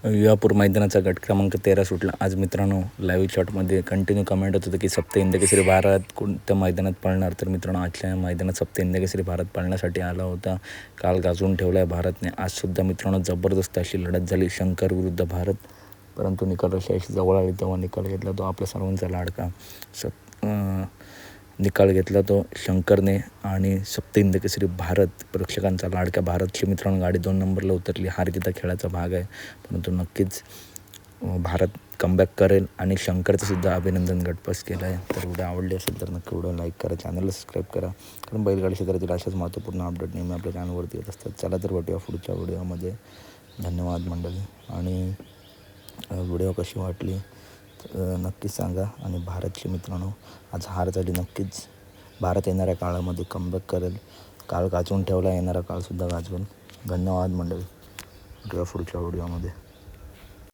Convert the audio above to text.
विवापूर मैदानाचा गट क्रमांक 13 सुटला. आज मित्रांनो लाईव्ह शॉटमध्ये कंटिन्यू कमेंट होत होतं की सप्त हिंद केसरी भारत कोणत्या मैदानात पळणार. तर मित्रांनो आजच्या मैदानात सप्त हिंद केसरी भारत पळण्यासाठी आला होता. काल गाजवून ठेवला आहे भारतने. आजसुद्धा मित्रांनो जबरदस्त अशी लढत झाली शंकर विरुद्ध भारत. परंतु निकाल रेषेशी जवळ आली तेव्हा निकाल घेतला तो आपल्या सर्वांचा लाडका निकाल घेतला तो शंकरने. आणि सप्त हिंद केसरी भारत प्रेक्षकांचा लाडका भारतची मित्रांनो गाडी 2 नंबरला उतरली. हार जिता खेळाचा भाग आहे, परंतु नक्कीच भारत कमबॅक करेल. आणि शंकरचं सुद्धा अभिनंदन गटपास केलं आहे. तर व्हिडिओ आवडले असेल तर नक्की व्हिडिओ लाईक करा, चॅनलला सबस्क्राईब करा, कारण बैलगाडी क्षेत्रातील अशाच महत्त्वपूर्ण अपडेट नेहमी आपल्या चॅनलवरती येत असतात. चला तर भेटूया पुढच्या व्हिडिओमध्ये. धन्यवाद मंडळी. आणि व्हिडिओ कशी वाटली नक्कीच सांगा. आणि भारतचे मित्रांनो आज हार झाली, नक्कीच भारत येणाऱ्या काळामध्ये कमबॅक करेल. काळ गाजवून ठेवला, येणारा काळसुद्धा गाजवेल. धन्यवाद मंडळी. भेटूया पुढच्या व्हिडिओमध्ये.